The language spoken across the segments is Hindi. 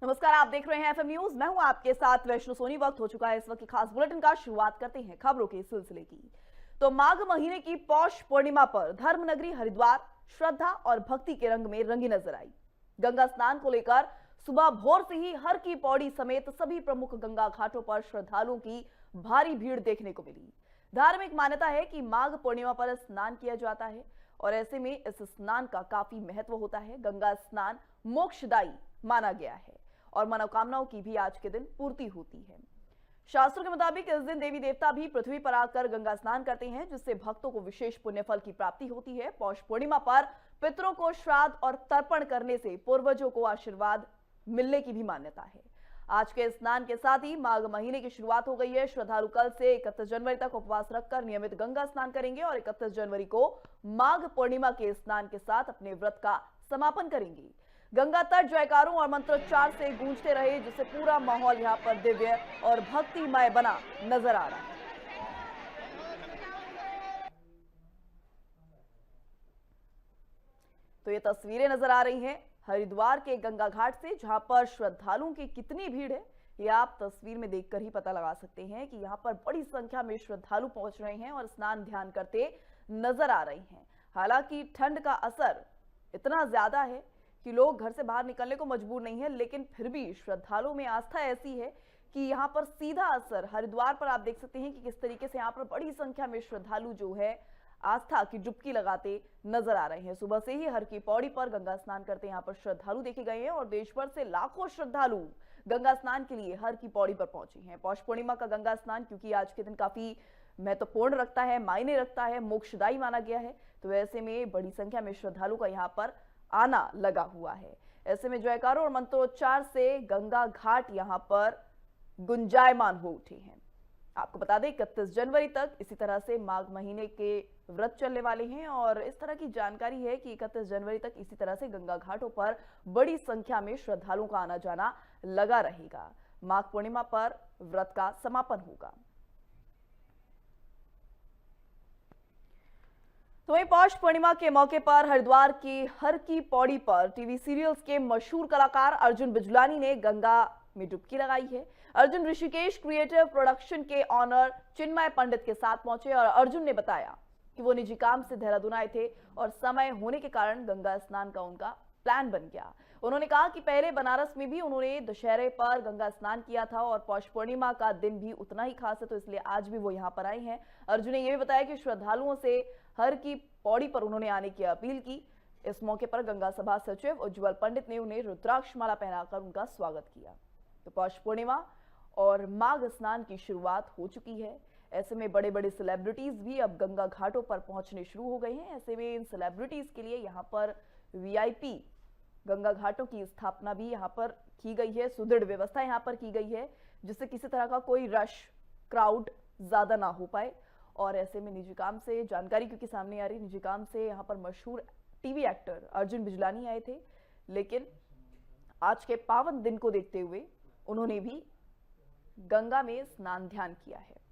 नमस्कार, आप देख रहे हैं एफएम न्यूज। मैं हूं आपके साथ वैष्णो सोनी। वक्त हो चुका है इस वक्त की खास बुलेटिन का। शुरुआत करते हैं खबरों के सिलसिले की। तो माघ महीने की पौष पूर्णिमा पर धर्मनगरी हरिद्वार श्रद्धा और भक्ति के रंग में रंगी नजर आई। गंगा स्नान को लेकर सुबह भोर से ही हर की पौड़ी समेत सभी प्रमुख गंगा घाटों पर श्रद्धालुओं की भारी भीड़ देखने को मिली। धार्मिक मान्यता है कि माघ पूर्णिमा पर स्नान किया जाता है और ऐसे में इस स्नान का काफी महत्व होता है। गंगा स्नान मोक्षदायी माना गया है और मनोकामनाओं की भी आज के दिन पूर्ति होती है। शास्त्रों के मुताबिक इस दिन देवी देवता भी पृथ्वी पर आकर गंगा स्नान करते हैं, जिससे भक्तों को विशेष पुण्य फल की प्राप्ति होती है। पौष पूर्णिमा पर पितरों को श्राद्ध और तर्पण करने से पूर्वजों को आशीर्वाद मिलने की भी मान्यता है। आज के स्नान के साथ ही माघ महीने की शुरुआत हो गई है। श्रद्धालु कल से 31 जनवरी तक उपवास रखकर नियमित गंगा स्नान करेंगे और 31 जनवरी को माघ पूर्णिमा के स्नान के साथ अपने व्रत का समापन करेंगे। गंगा तट जयकारों और मंत्रोच्चार से गूंजते रहे, जिससे पूरा माहौल यहाँ पर दिव्य और भक्तिमय बना नजर आ रहा है। तो ये तस्वीरें नजर आ रही हैं हरिद्वार के गंगा घाट से, जहां पर श्रद्धालुओं की कितनी भीड़ है ये आप तस्वीर में देखकर ही पता लगा सकते हैं कि यहाँ पर बड़ी संख्या में श्रद्धालु पहुंच रहे हैं और स्नान ध्यान करते नजर आ रहे हैं। हालांकि ठंड का असर इतना ज्यादा है कि लोग घर से बाहर निकलने को मजबूर नहीं है, लेकिन फिर भी श्रद्धालुओं में आस्था ऐसी है कि यहाँ पर सीधा असर हरिद्वार पर आप देख सकते हैं कि किस तरीके से यहाँ पर बड़ी संख्या में श्रद्धालु जो है आस्था की डुबकी लगाते नजर आ रहे हैं। सुबह से ही हर की पौड़ी पर गंगा स्नान करते यहाँ पर श्रद्धालु देखे गए हैं और देश भर से लाखों श्रद्धालु गंगा स्नान के लिए हर की पौड़ी पर पहुंचे हैं। पौष पूर्णिमा का गंगा स्नान क्योंकि आज के दिन काफी महत्वपूर्ण रखता है, मायने रखता है, मोक्षदायी माना गया है, तो ऐसे में बड़ी संख्या में श्रद्धालु का यहाँ पर आना लगा हुआ है। ऐसे में जयकारों और मंत्रोच्चार से गंगा घाट यहाँ पर गुंजायमान हो उठे हैं। आपको बता दें 31 जनवरी तक इसी तरह से माघ महीने के व्रत चलने वाले हैं और इस तरह की जानकारी है कि 31 जनवरी तक इसी तरह से गंगा घाटों पर बड़ी संख्या में श्रद्धालुओं का आना जाना लगा रहेगा। माघ पूर्णिमा पर व्रत का समापन होगा। तो वहीं पौष पूर्णिमा के मौके पर हरिद्वार की हर की पौड़ी पर टीवी सीरियल्स के मशहूर कलाकार अर्जुन बिजलानी ने गंगा में डुबकी लगाई है। अर्जुन ऋषिकेश क्रिएटिव प्रोडक्शन के ऑनर चिन्मय पंडित के साथ पहुंचे और अर्जुन ने बताया कि वो निजी काम से देहरादून आए थे और समय होने के कारण गंगा स्नान का उनका प्लान बन गया। उन्होंने कहा कि पहले बनारस में भी उन्होंने दशहरे पर गंगा स्नान किया था और पौष पूर्णिमा का दिन भी उतना ही खास है, तो इसलिए आज भी वो यहाँ पर आए हैं। अर्जुन ने यह भी बताया कि श्रद्धालुओं से हर की पौड़ी पर उन्होंने आने की अपील की। इस मौके पर गंगा सभा सचिव उज्जवल पंडित ने उन्हें रुद्राक्ष माला पहनाकर उनका स्वागत किया। तो पौष पूर्णिमा और माघ स्नान की शुरुआत हो चुकी है। ऐसे में बड़े बड़े सेलिब्रिटीज भी अब गंगा घाटों पर पहुंचने शुरू हो गए हैं। ऐसे में इन सेलिब्रिटीज के लिए यहाँ पर वीआईपी गंगा घाटों की स्थापना भी यहाँ पर की गई है। सुदृढ़ व्यवस्था यहाँ पर की गई है, जिससे किसी तरह का कोई रश क्राउड ज्यादा ना हो पाए। और ऐसे में निजी काम से जानकारी क्योंकि सामने आ रही, निजी काम से यहाँ पर मशहूर टीवी एक्टर अर्जुन बिजलानी आए थे, लेकिन आज के पावन दिन को देखते हुए उन्होंने भी गंगा में स्नान ध्यान किया है।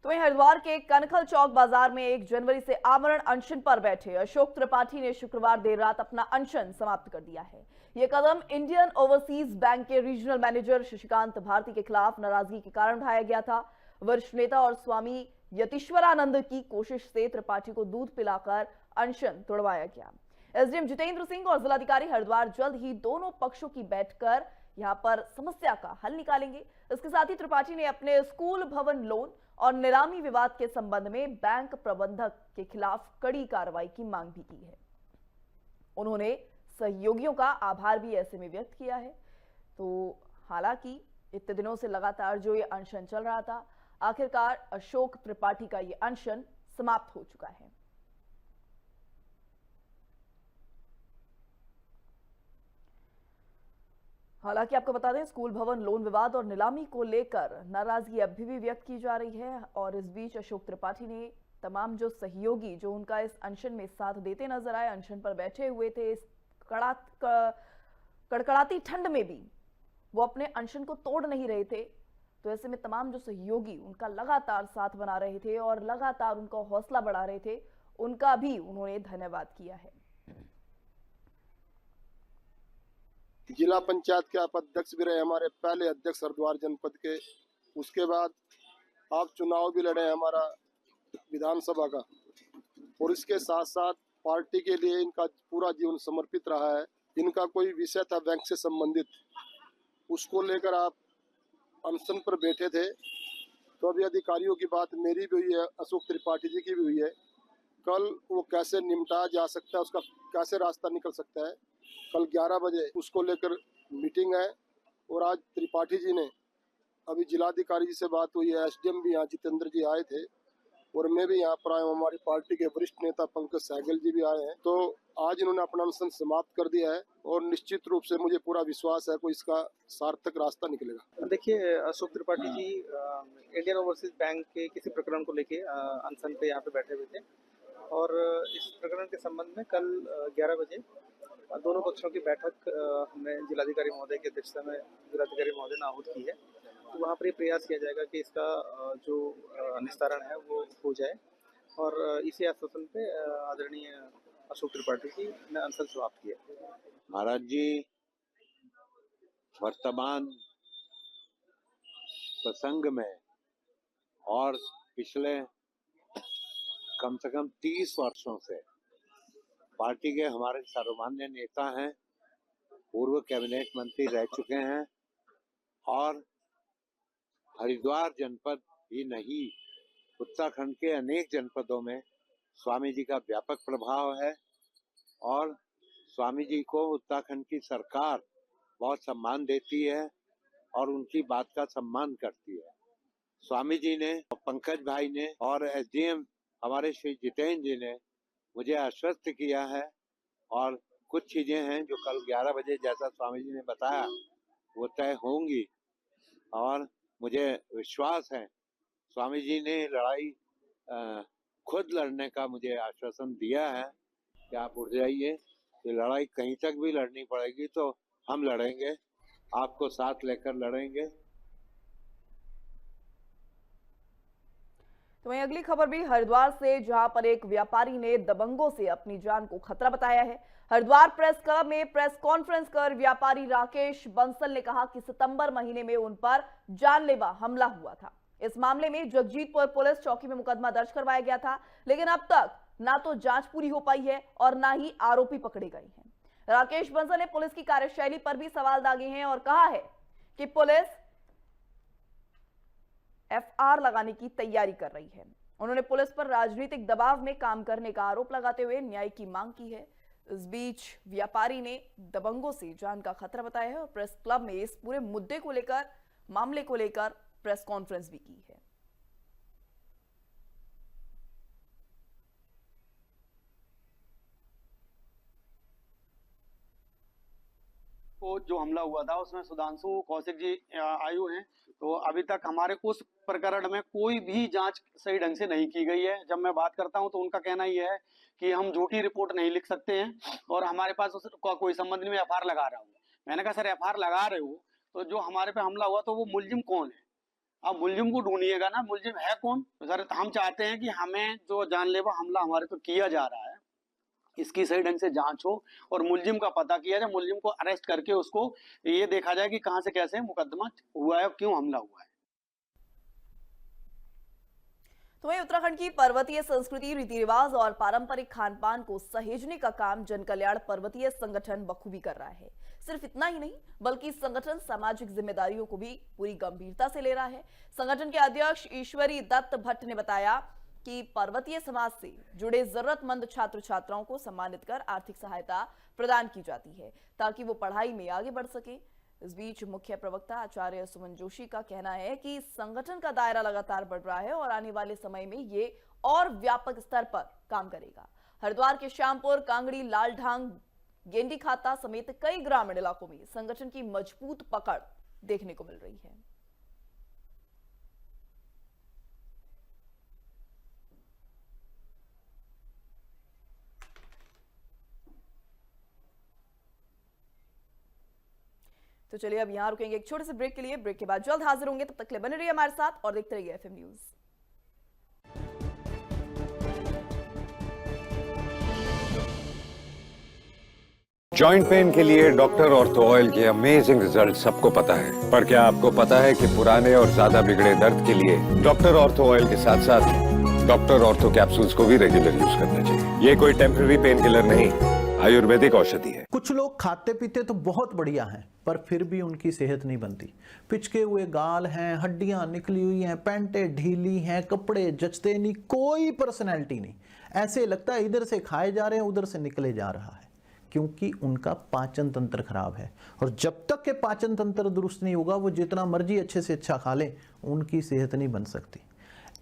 तो वहीं हरिद्वार के कनखल चौक बाजार में 1 जनवरी से आमरण अनशन पर बैठे अशोक त्रिपाठी ने शुक्रवार देर रात अपना अनशन समाप्त कर दिया है। यह कदम इंडियन ओवरसीज बैंक के रीजनल मैनेजर शशिकांत भारती के खिलाफ नाराजगी के कारण उठाया गया था। वरिष्ठ नेता और स्वामी यतीश्वरानंद की कोशिश से त्रिपाठी को दूध पिलाकर अनशन तोड़वाया गया। एसडीएम जितेंद्र सिंह और जिलाधिकारी हरिद्वार जल्द ही दोनों पक्षों की बैठकर यहां पर समस्या का हल निकालेंगे। इसके साथ ही त्रिपाठी ने अपने स्कूल भवन लोन और नीलामी विवाद के संबंध में बैंक प्रबंधक के खिलाफ कड़ी कार्रवाई की मांग भी की है। उन्होंने सहयोगियों का आभार भी ऐसे में व्यक्त किया है। तो हालांकि इतने दिनों से लगातार जो ये अनशन चल रहा था, आखिरकार अशोक त्रिपाठी का ये अनशन समाप्त हो चुका है। हालांकि आपको बता दें, स्कूल भवन लोन विवाद और नीलामी को लेकर नाराजगी अभी भी व्यक्त की जा रही है और इस बीच अशोक त्रिपाठी ने तमाम जो सहयोगी जो उनका इस अनशन में साथ देते नजर आए, अनशन पर बैठे हुए थे, इस कड़कड़ाती ठंड में भी वो अपने अनशन को तोड़ नहीं रहे थे, तो ऐसे में तमाम जो सहयोगी उनका लगातार साथ बना रहे थे और लगातार उनका हौसला बढ़ा रहे थे, उनका भी उन्होंने धन्यवाद किया है। जिला पंचायत के आप अध्यक्ष भी रहे, हमारे पहले अध्यक्ष हरिद्वार जनपद के। उसके बाद आप चुनाव भी लड़े हमारा विधानसभा का, और इसके साथ साथ पार्टी के लिए इनका पूरा जीवन समर्पित रहा है। इनका कोई विषय था बैंक से संबंधित, उसको लेकर आप अनशन पर बैठे थे, तो अभी अधिकारियों की बात मेरी भी हुई है, अशोक त्रिपाठी जी की भी हुई है। कल वो कैसे निपटाया जा सकता है, उसका कैसे रास्ता निकल सकता है, कल 11 बजे उसको लेकर मीटिंग है। और आज त्रिपाठी जी ने, अभी जिलाधिकारी जी से बात हुई है, एसडीएम भी यहाँ जितेंद्र जी आए थे, और मैं भी यहाँ पर आया हूँ। हमारी पार्टी के वरिष्ठ नेता पंकज सहगल जी भी आए हैं। तो आज इन्होंने अपना अनशन समाप्त कर दिया है, और निश्चित रूप से मुझे पूरा विश्वास है कोई इसका सार्थक रास्ता निकलेगा। देखिए, Ashok Tripathi ji Indian overseas bank के किसी प्रकरण को लेके अनशन पे यहाँ पे बैठे हुए थे, और इस प्रकरण के संबंध में कल 11 बजे दोनों पक्षों की बैठक हमने जिलाधिकारी महोदय की अध्यक्षता में जिलाधिकारी महोदय ने आहूत की है। तो वहाँ पर ये प्रयास किया जाएगा कि इसका जो निस्तारण है वो हो जाए, और इसी आश्वासन पे आदरणीय अशोक त्रिपाठी जी ने अनशन समाप्त किया। महाराज जी, वर्तमान प्रसंग में और पिछले कम से कम 30 वर्षों से पार्टी के हमारे सर्वमान्य नेता हैं, पूर्व कैबिनेट मंत्री रह चुके हैं, और हरिद्वार जनपद ही नहीं, उत्तराखंड के अनेक जनपदों में स्वामी जी का व्यापक प्रभाव है, और स्वामी जी को उत्तराखंड की सरकार बहुत सम्मान देती है और उनकी बात का सम्मान करती है। स्वामी जी ने, पंकज भाई ने और एसडीएम हमारे श्री जितेंद्र जी ने मुझे आश्वस्त किया है, और कुछ चीजें हैं जो कल 11 बजे जैसा स्वामी जी ने बताया वो तय होंगी, और मुझे विश्वास है स्वामी जी ने लड़ाई खुद लड़ने का मुझे आश्वासन दिया है कि आप उठ जाइए, ये लड़ाई कहीं तक भी लड़नी पड़ेगी तो हम लड़ेंगे, आपको साथ लेकर लड़ेंगे। तो वहीं अगली खबर भी हरिद्वार से, जहां पर एक व्यापारी ने दबंगों से अपनी जान को खतरा बताया है। हरिद्वार प्रेस क्लब में प्रेस कॉन्फ्रेंस कर व्यापारी राकेश बंसल ने कहा कि सितंबर महीने में उन पर जानलेवा हमला हुआ था। इस मामले में जगजीतपुर पुलिस चौकी में मुकदमा दर्ज करवाया गया था, लेकिन अब तक ना तो जांच पूरी हो पाई है और ना ही आरोपी पकड़े गए हैं। राकेश बंसल ने पुलिस की कार्यशैली पर भी सवाल दागे हैं और कहा है कि पुलिस एफआर लगाने की तैयारी कर रही है। उन्होंने पुलिस पर राजनीतिक दबाव में काम करने का आरोप लगाते हुए न्याय की मांग की है। इस बीच व्यापारी ने दबंगों से जान का खतरा बताया है और प्रेस क्लब में इस पूरे मुद्दे को लेकर, मामले को लेकर प्रेस कॉन्फ्रेंस भी की है। को जो हमला हुआ था उसमें सुधांशु कौशिक जी आयु हैं, तो अभी तक हमारे उस प्रकरण में कोई भी जांच सही ढंग से नहीं की गई है। जब मैं बात करता हूं तो उनका कहना यह है कि हम झूठी रिपोर्ट नहीं लिख सकते हैं और हमारे पास उसका कोई संबंध नहीं, एफआईआर लगा रहा हूँ। मैंने कहा सर एफआईआर लगा रहे हो तो जो हमारे पे हमला हुआ तो वो मुलजिम कौन है, अब मुलजिम को ढूंढिएगा ना, मुलजिम है कौन। तो सर हम चाहते हैं कि हमें जो जानलेवा हमला हमारे पे किया जा रहा है इसकी सही ढंग से जांच हो और मुलजिम का पता किया जाए, मुलजिम को अरेस्ट करके उसको ये देखा जाए कि कहां से कैसे मुकदमा हुआ है, क्यों हमला हुआ है। तो वहीं उत्तराखंड की पर्वतीय संस्कृति, रीति रिवाज और पारंपरिक खान पान को सहेजने का काम जन कल्याण पर्वतीय संगठन बखूबी कर रहा है। सिर्फ इतना ही नहीं बल्कि संगठन सामाजिक जिम्मेदारियों को भी पूरी गंभीरता से ले रहा है। संगठन के अध्यक्ष ईश्वरी दत्त भट्ट ने बताया कि पर्वतीय समाज से जुड़े जरूरतमंद छात्र छात्राओं को सम्मानित कर आर्थिक सहायता प्रदान की जाती है ताकि वो पढ़ाई में आगे बढ़ सके। इस बीच मुख्य प्रवक्ता आचार्य सुमन जोशी का कहना है कि संगठन का दायरा लगातार बढ़ रहा है और आने वाले समय में ये और व्यापक स्तर पर काम करेगा। हरिद्वार के श्यामपुर, कांगड़ी, लालढांग, गेंडी खाता समेत कई ग्रामीण इलाकों में संगठन की मजबूत पकड़ देखने को मिल रही है। तो चलिए अब यहाँ रुकेंगे एक छोटे से ब्रेक के लिए। ब्रेक के बाद जल्द हाजिर होंगे, तब तक के लिए बने रहिए हमारे साथ और देखते रहिए FM न्यूज। जॉइंट पेन के लिए डॉक्टर ऑर्थो ऑयल के अमेजिंग रिजल्ट सबको पता है, पर क्या आपको पता है कि पुराने और ज्यादा बिगड़े दर्द के लिए डॉक्टर ऑर्थो ऑयल के साथ साथ डॉक्टर ऑर्थो कैप्सूल्स को भी रेगुलर यूज करना चाहिए। ये कोई टेम्पररी पेन किलर नहीं, आयुर्वेदिक औषधि है। कुछ लोग खाते पीते तो बहुत बढ़िया हैं, पर फिर भी उनकी सेहत नहीं बनती। पिचके हुए गाल हैं, हड्डियां निकली हुई हैं, पैंटें ढीली हैं, कपड़े जचते नहीं, कोई पर्सनैलिटी नहीं। ऐसे लगता है इधर से खाए जा रहे हैं, उधर से निकले जा रहा है, क्योंकि उनका पाचन तंत्र खराब है। और जब तक के पाचन तंत्र दुरुस्त नहीं होगा, वो जितना मर्जी अच्छे से अच्छा खा ले, उनकी सेहत नहीं बन सकती।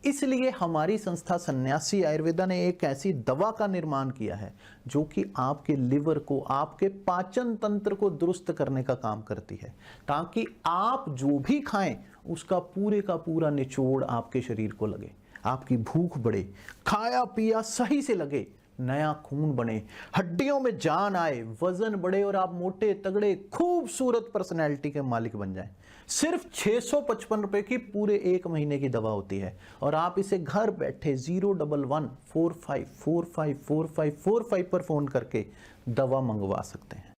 इसलिए हमारी संस्था सन्यासी आयुर्वेदा ने एक ऐसी दवा का निर्माण किया है जो कि आपके लिवर को, आपके पाचन तंत्र को दुरुस्त करने का काम करती है, ताकि आप जो भी खाएं उसका पूरे का पूरा निचोड़ आपके शरीर को लगे, आपकी भूख बढ़े, खाया पिया सही से लगे, नया खून बने, हड्डियों में जान आए, वजन बढ़े और आप मोटे तगड़े खूबसूरत पर्सनैलिटी के मालिक बन जाएं। सिर्फ 655 रुपए की पूरे 1 महीने की दवा होती है और आप इसे घर बैठे 01145454545 पर फोन करके दवा मंगवा सकते हैं।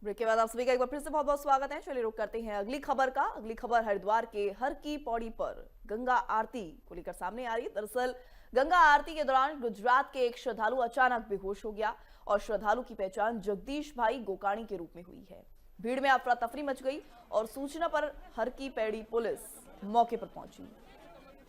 ब्रेक के बाद आप सभी का एक बार फिर से बहुत बहुत स्वागत है। चलिए रुक करते हैं अगली खबर का। अगली खबर हरिद्वार के हर की पौड़ी पर गंगा आरती को लेकर सामने आ रही है। दरअसल गंगा आरती के दौरान गुजरात के एक श्रद्धालु अचानक बेहोश हो गया और श्रद्धालु की पहचान जगदीश भाई गोकाणी के रूप में हुई है। भीड़ में अफरा तफरी मच गई और सूचना पर हर की पैड़ी पुलिस मौके पर पहुंची।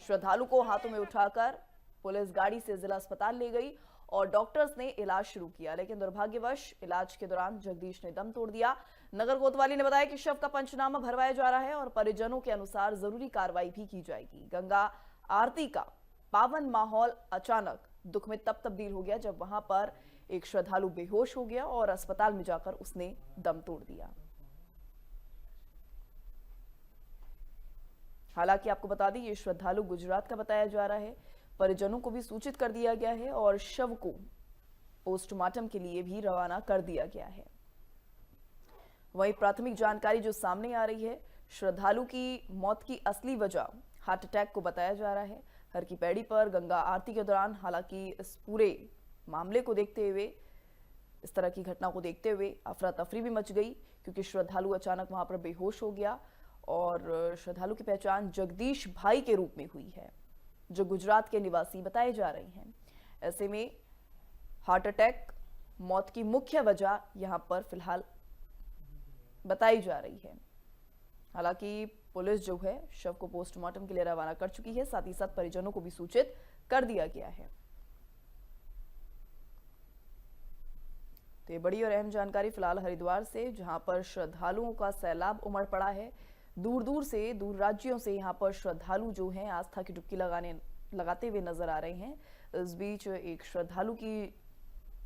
श्रद्धालु को हाथों में उठाकर पुलिस गाड़ी से जिला अस्पताल ले गई और डॉक्टर्स ने इलाज शुरू किया, लेकिन दुर्भाग्यवश इलाज के दौरान जगदीश ने दम तोड़ दिया। नगर कोतवाली ने बताया कि शव का पंचनामा भरवाया जा रहा है और परिजनों के अनुसार जरूरी कार्रवाई भी की जाएगी। गंगा आरती का पावन माहौल अचानक दुख में तब तब्दील हो गया जब वहां पर एक श्रद्धालु बेहोश हो गया और अस्पताल में जाकर उसने दम तोड़ दिया। हालांकि आपको बता दें ये श्रद्धालु गुजरात का बताया जा रहा है। परिजनों को भी सूचित कर दिया गया है और शव को पोस्टमार्टम के लिए भी रवाना कर दिया गया है। वहीं प्राथमिक जानकारी जो सामने आ रही है, श्रद्धालु की मौत की असली वजह हार्ट अटैक को बताया जा रहा है। हर की पैड़ी पर गंगा आरती के दौरान हालांकि इस पूरे मामले को देखते हुए, इस तरह की घटना को देखते हुए अफरा तफरी भी मच गई, क्योंकि श्रद्धालु अचानक वहां पर बेहोश हो गया और श्रद्धालु की पहचान जगदीश भाई के रूप में हुई है, जो गुजरात के निवासी बताए जा रहे हैं। ऐसे में हार्ट अटैक मौत की मुख्य वजह यहां पर फिलहाल बताई जा रही है। हालांकि पुलिस जो है शव को पोस्टमार्टम के लिए रवाना कर चुकी है, साथ ही साथ परिजनों को भी सूचित कर दिया गया है। तो ये बड़ी और अहम जानकारी फिलहाल हरिद्वार से, जहां पर श्रद्धालुओं का सैलाब उमड़ पड़ा है। दूर दूर से, दूर राज्यों से यहाँ पर श्रद्धालु जो हैं आस्था की डुबकी लगाते हुए नजर आ रहे हैं। इस बीच एक श्रद्धालु की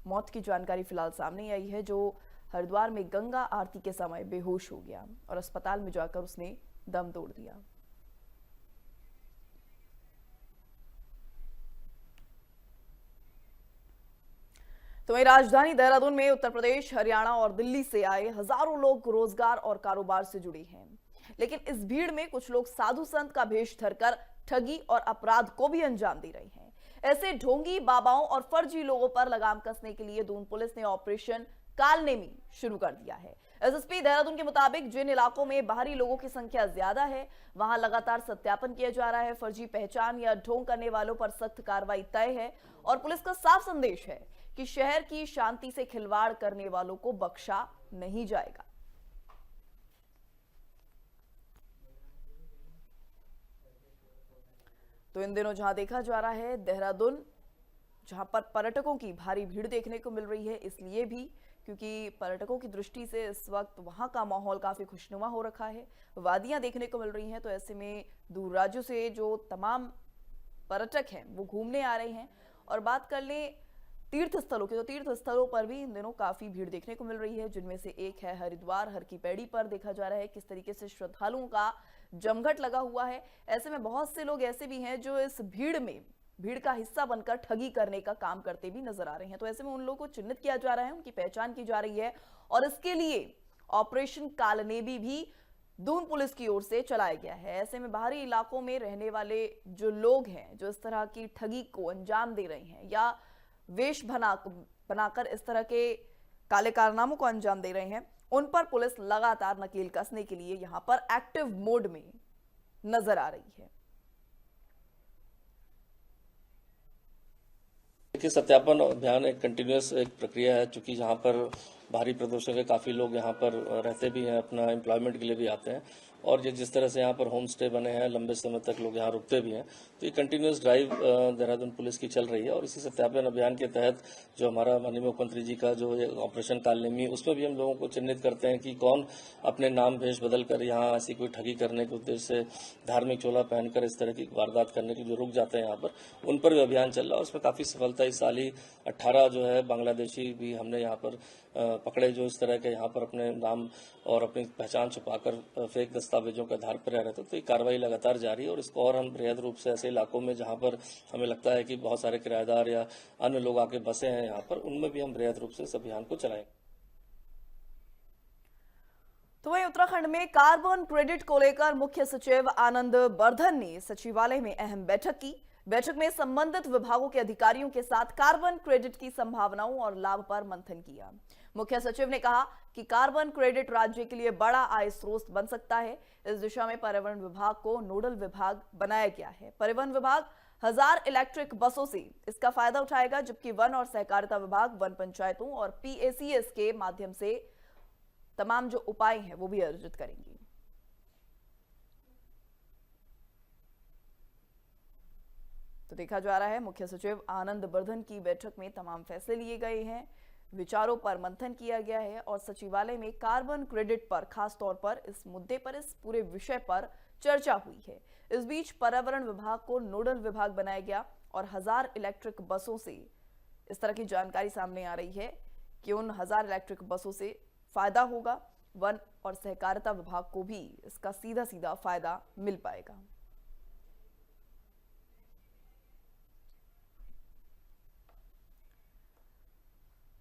मौत की जानकारी फिलहाल सामने आई है, जो हरिद्वार में गंगा आरती के समय बेहोश हो गया और अस्पताल में जाकर उसने दम तोड़ दिया। तो वहीं राजधानी देहरादून में उत्तर प्रदेश, हरियाणा और दिल्ली से आए हजारों लोग रोजगार और कारोबार से जुड़े हैं, लेकिन इस भीड़ में कुछ लोग साधु संत का भेष धरकर ठगी और अपराध को भी अंजाम दे रहे हैं। ऐसे ढोंगी बाबाओं और फर्जी लोगों पर लगाम कसने के लिए दून पुलिस ने ऑपरेशन कालनेमी शुरू कर दिया है। एसएसपी देहरादून के मुताबिक जिन इलाकों में बाहरी लोगों की संख्या ज्यादा है, वहां लगातार सत्यापन किया जा रहा है। फर्जी पहचान या ढोंग करने वालों पर सख्त कार्रवाई तय है और पुलिस का साफ संदेश है कि शहर की शांति से खिलवाड़ करने वालों को बख्शा नहीं जाएगा। तो इन दिनों जहां देखा जा रहा है देहरादून, जहां पर पर्यटकों की भारी भीड़ देखने को मिल रही है, इसलिए भी क्योंकि पर्यटकों की दृष्टि से इस वक्त वहां का माहौल काफी खुशनुमा हो रखा है, वादियां देखने को मिल रही हैं। तो ऐसे में दूर राज्यों से जो तमाम पर्यटक हैं वो घूमने आ रहे हैं। और बात कर लें तीर्थ स्थलों की, तो तीर्थ स्थलों पर भी इन दिनों काफी भीड़ देखने को मिल रही है, जिनमें से एक है हरिद्वार। हर की पैड़ी पर देखा जा रहा है किस तरीके से श्रद्धालुओं का जमघट लगा हुआ है। ऐसे में बहुत से लोग ऐसे भी हैं जो इस भीड़ में भीड़ का हिस्सा बनकर ठगी करने का काम करते भी नजर आ रहे हैं। तो ऐसे में उन लोगों को चिन्हित किया जा रहा है, उनकी पहचान की जा रही है और इसके लिए ऑपरेशन कालनेबी भी दून पुलिस की ओर से चलाया गया है। ऐसे में बाहरी इलाकों में रहने वाले जो लोग हैं, जो इस तरह की ठगी को अंजाम दे रहे हैं या वेश बनाकर इस तरह के काले कारनामों को अंजाम दे रहे हैं, उन पर पुलिस लगातार नकेल कसने के लिए यहां पर एक्टिव मोड में नजर आ रही है। देखिए, सत्यापन अभियान एक कंटिन्यूस एक प्रक्रिया है, चूंकि यहाँ पर भारी प्रदूषण के काफ़ी लोग यहाँ पर रहते भी हैं, अपना एम्प्लॉयमेंट के लिए भी आते हैं और ये जिस तरह से यहाँ पर होम स्टे बने हैं, लंबे समय तक लोग यहाँ रुकते भी हैं, तो ये कंटिन्यूस ड्राइव देहरादून पुलिस की चल रही है। और इसी सत्यापन अभियान के तहत जो हमारा माननीय मुख्यमंत्री जी का जो ऑपरेशन कालनेमी, उसमें भी हम लोगों को चिन्हित करते हैं कि कौन अपने नाम भेष बदल कर यहाँ ऐसी कोई ठगी करने के उद्देश्य से धार्मिक चोला पहनकर इस तरह की वारदात करने की जो रुक जाते हैं यहाँ पर, उन पर भी अभियान चल रहा है। उसमें काफ़ी सफलता इस साल ही 18 जो है बांग्लादेशी भी हमने यहाँ पर पकड़े, जो इस तरह के यहाँ पर अपने नाम और अपनी पहचान छुपाकर फेक दस्तावेजों के आधार पर रह रहे थे। तो ये कार्रवाई लगातार जारी है और इसको और हम बृहद रूप से ऐसे इलाकों में जहाँ पर हमें लगता है कि बहुत सारे किराएदार या अन्य लोग आके बसे हैं यहाँ पर, उनमें भी हम बृहद रूप से इस अभियान को चलाएंगे। तो वहीं उत्तराखंड में कार्बन क्रेडिट को लेकर मुख्य सचिव आनंद बर्धन ने सचिवालय में अहम बैठक की। बैठक में संबंधित विभागों के अधिकारियों के साथ कार्बन क्रेडिट की संभावनाओं और लाभ पर मंथन किया। मुख्य सचिव ने कहा कि कार्बन क्रेडिट राज्य के लिए बड़ा आय स्रोत बन सकता है। इस दिशा में परिवहन विभाग को नोडल विभाग बनाया गया है। परिवहन विभाग 1000 इलेक्ट्रिक बसों से इसका फायदा उठाएगा, जबकि वन और सहकारिता विभाग वन पंचायतों और PACS के माध्यम से तमाम जो उपाय हैं वो भी अर्जित करेंगी। तो देखा जा रहा है मुख्य सचिव आनंद बर्धन की बैठक में तमाम फैसले लिए गए हैं, विचारों पर मंथन किया गया है और सचिवालय में कार्बन क्रेडिट पर खास तौर पर इस मुद्दे पर, इस पूरे विषय पर चर्चा हुई है। इस बीच पर्यावरण विभाग को नोडल विभाग बनाया गया और 1000 इलेक्ट्रिक बसों से इस तरह की जानकारी सामने आ रही है कि उन 1000 इलेक्ट्रिक बसों से फायदा होगा। वन और सहकारिता विभाग को भी इसका सीधा सीधा फायदा मिल पाएगा।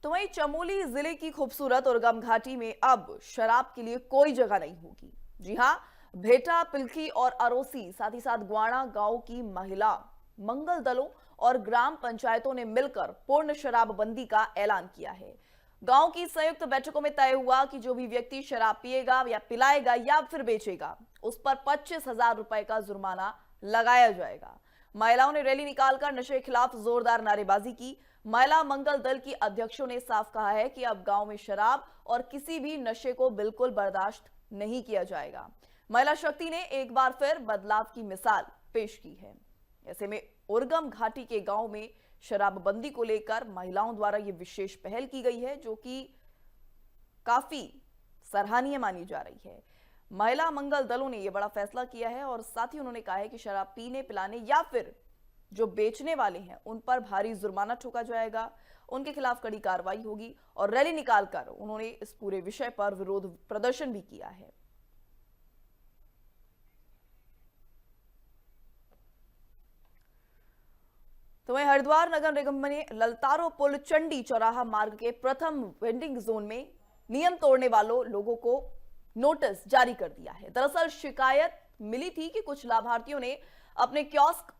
तो वहीं चमोली जिले की खूबसूरत और गम घाटी में अब शराब के लिए कोई जगह नहीं होगी। जी हां, भेटा, पिलखी और अरोसी, साथ ही साथ ग्वाणा गांव की महिला मंगल दलों और ग्राम पंचायतों ने मिलकर पूर्ण शराबबंदी का ऐलान किया है। गांव की संयुक्त बैठकों में तय हुआ कि जो भी व्यक्ति शराब पिएगा या पिलाएगा या फिर बेचेगा, उस पर 25,000 रुपए का जुर्माना लगाया जाएगा। महिलाओं ने रैली निकालकर नशे के खिलाफ जोरदार नारेबाजी की। महिला मंगल दल की अध्यक्षों ने साफ कहा है कि अब गांव में शराब और किसी भी नशे को बिल्कुल बर्दाश्त नहीं किया जाएगा। महिला शक्ति ने एक बार फिर बदलाव की मिसाल पेश की है। ऐसे में उर्गम घाटी के गांव में शराबबंदी को लेकर महिलाओं द्वारा यह विशेष पहल की गई है, जो कि काफी सराहनीय मानी जा रही है। महिला मंगल दलों ने यह बड़ा फैसला किया है और साथ ही उन्होंने कहा है कि शराब पीने, पिलाने या फिर जो बेचने वाले हैं उन पर भारी जुर्माना ठोका जाएगा, उनके खिलाफ कड़ी कार्रवाई होगी और रैली निकालकर उन्होंने इस पूरे विषय पर विरोध प्रदर्शन भी किया है। तो वहीं हरिद्वार नगर निगम ने ललतारो पुल चंडी चौराहा मार्ग के प्रथम वेंडिंग जोन में नियम तोड़ने वालों लोगों को नोटिस जारी कर दिया है। दरअसल शिकायत मिली थी कि कुछ लाभार्थियों ने अपने कियोस्क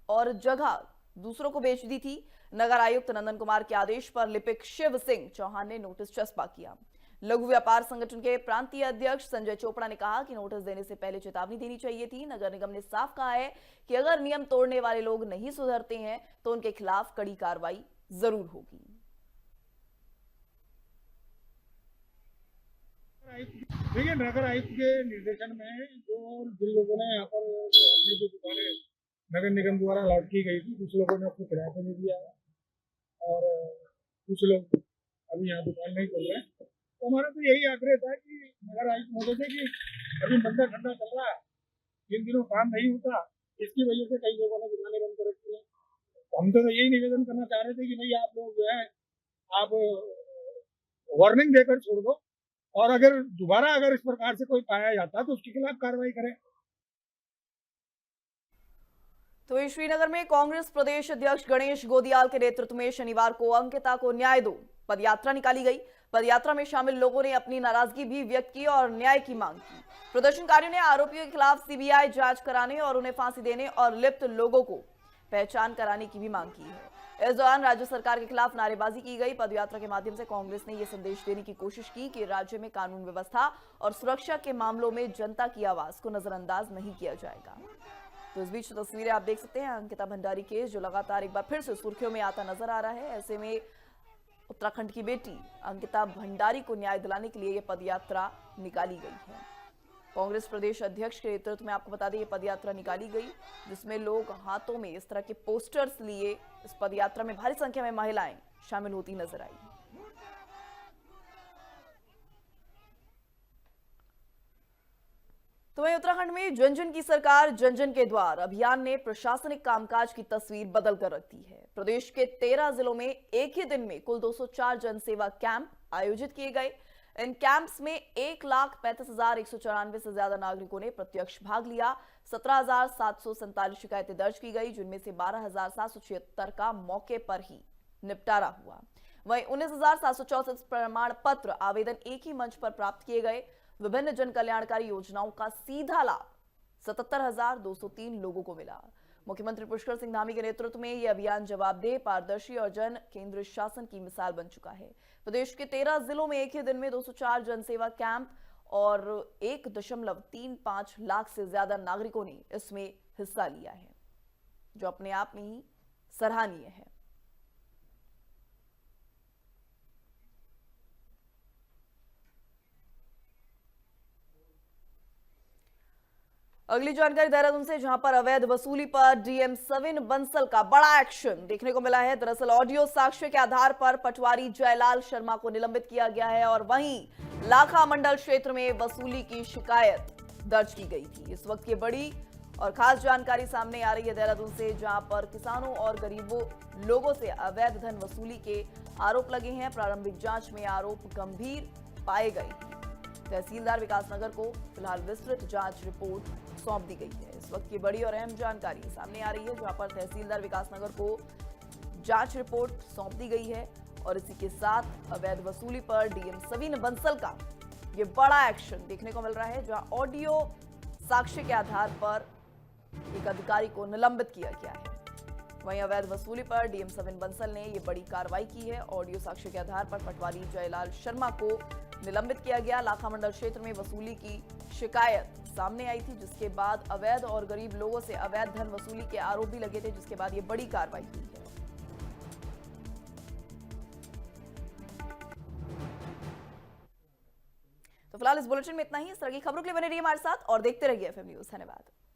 और जगह दूसरों को बेच दी थी। नगर आयुक्त नंदन कुमार के आदेश पर लिपिक शिव सिंह चौहान ने नोटिस चस्पा किया। लघु व्यापार संगठन के प्रांतीय अध्यक्ष संजय चोपड़ा ने कहा कि नोटिस देने से पहले चेतावनी देनी चाहिए थी। नगर निगम ने साफ कहा है कि अगर नियम तोड़ने वाले लोग नहीं सुधरते हैं तो उनके खिलाफ कड़ी कार्रवाई जरूर होगी। देखिए, नगर आयुक्त के निर्देशन में जिन लोगों ने यहाँ पर अपनी जो दुकानें नगर निगम द्वारा अलॉट की गई थी, कुछ लोगों ने अपने किराए पर नहीं दिया है और कुछ लोग अभी यहाँ दुकान नहीं खोल रहे हैं। तो हमारा तो यही आग्रह था कि नगर आयुक्त महोदय से कि अभी मंदा ठंडा चल रहा है, जिन दिनों काम नहीं होता, इसकी वजह से कई लोगों ने दुकानें बंद कर रखी है। हम तो यही निवेदन करना चाह रहे थे कि भाई आप लोग जो है आप वार्निंग देकर छोड़ दो और अगर दोबारा अगर इस प्रकार से कोई पाया जाता है तो उसके खिलाफ कार्रवाई करें। तो वहीं श्रीनगर में कांग्रेस प्रदेश अध्यक्ष गणेश गोदियाल के नेतृत्व में शनिवार को अंकिता को न्याय दो पदयात्रा निकाली गई। पदयात्रा में शामिल लोगों ने अपनी नाराजगी भी व्यक्त की और न्याय की मांग की। प्रदर्शनकारियों ने आरोपियों के खिलाफ सीबीआई जांच कराने और उन्हें फांसी देने और लिप्त लोगों को पहचान कराने की भी मांग की है। इस दौरान राज्य सरकार के खिलाफ नारेबाजी की गई। पदयात्रा के माध्यम से कांग्रेस ने यह संदेश देने की कोशिश की कि राज्य में कानून व्यवस्था और सुरक्षा के मामलों में जनता की आवाज को नजरअंदाज नहीं किया जाएगा। तो इस बीच तस्वीरें आप देख सकते हैं अंकिता भंडारी केस जो लगातार एक बार फिर से सुर्खियों में आता नजर आ रहा है। ऐसे में उत्तराखंड की बेटी अंकिता भंडारी को न्याय दिलाने के लिए यह पदयात्रा निकाली गई है। कांग्रेस प्रदेश अध्यक्ष के नेतृत्व में आपको बता दें ये पदयात्रा निकाली गई, जिसमें लोग हाथों में इस तरह के पोस्टर्स लिए इस पदयात्रा में भारी संख्या में महिलाएं शामिल होती नजर आई। तो वहीं उत्तराखंड में जन जन की सरकार जन जन के द्वार अभियान ने प्रशासनिक कामकाज की तस्वीर बदल कर रख दी है। प्रदेश के 13 जिलों में एक ही दिन में कुल 204 जनसेवा कैंप आयोजित किए गए। इन कैंप्स में 1,35,194 से ज्यादा नागरिकों ने प्रत्यक्ष भाग लिया। 17,747 शिकायतें दर्ज की गई, जिनमें से 12,776 का मौके पर ही निपटारा हुआ। वहीं 19,764 प्रमाण पत्र आवेदन एक ही मंच पर प्राप्त किए गए। विभिन्न जन कल्याणकारी योजनाओं का सीधा लाभ 77,203 लोगों को मिला। मुख्यमंत्री पुष्कर सिंह धामी के नेतृत्व में यह अभियान जवाबदेह, पारदर्शी और जन केंद्रित शासन की मिसाल बन चुका है। प्रदेश के 13 जिलों में एक ही दिन में 204 जनसेवा कैंप और 1.35 लाख से ज्यादा नागरिकों ने इसमें हिस्सा लिया है, जो अपने आप में ही सराहनीय है। अगली जानकारी देहरादून से, जहां पर अवैध वसूली पर डीएम 7 बंसल का बड़ा एक्शन देखने को मिला है। दरअसल ऑडियो साक्ष्य के आधार पर पटवारी जयलाल शर्मा को निलंबित किया गया है और वहीं लाखा मंडल क्षेत्र में वसूली की शिकायत दर्ज की गई थी। इस वक्त ये बड़ी और खास जानकारी सामने आ रही है देहरादून से, जहां पर किसानों और गरीबों लोगों से अवैध धन वसूली के आरोप लगे हैं। प्रारंभिक जांच में आरोप गंभीर पाए गए। तहसीलदार विकासनगर को फिलहाल विस्तृत जांच रिपोर्ट सौंप दी गई है। इस वक्त की बड़ी और अहम जानकारी सामने आ रही है, जहां पर तहसीलदार विकासनगर को जांच रिपोर्ट सौंप दी गई है और इसी के साथ अवैध वसूली पर डीएम 7 बंसल का ये बड़ा एक्शन देखने को मिल रहा है, जहां ऑडियो साक्ष्य के आधार पर एक अधिकारी को निलंबित किया गया है। वहीं अवैध वसूली पर डीएम 7 बंसल ने ये बड़ी कार्रवाई की है। ऑडियो साक्ष्य के आधार पर पटवारी जयलाल शर्मा को निलंबित किया गया। लाखा मंडल क्षेत्र में वसूली की शिकायत सामने आई थी, जिसके बाद अवैध और गरीब लोगों से अवैध धन वसूली के आरोप भी लगे थे, जिसके बाद ये बड़ी कार्रवाई हुई है। तो फिलहाल इस बुलेटिन में इतना ही। इस तरह की खबरों के लिए बने रहिए हमारे साथ और देखते रहिए एफएम न्यूज़। धन्यवाद।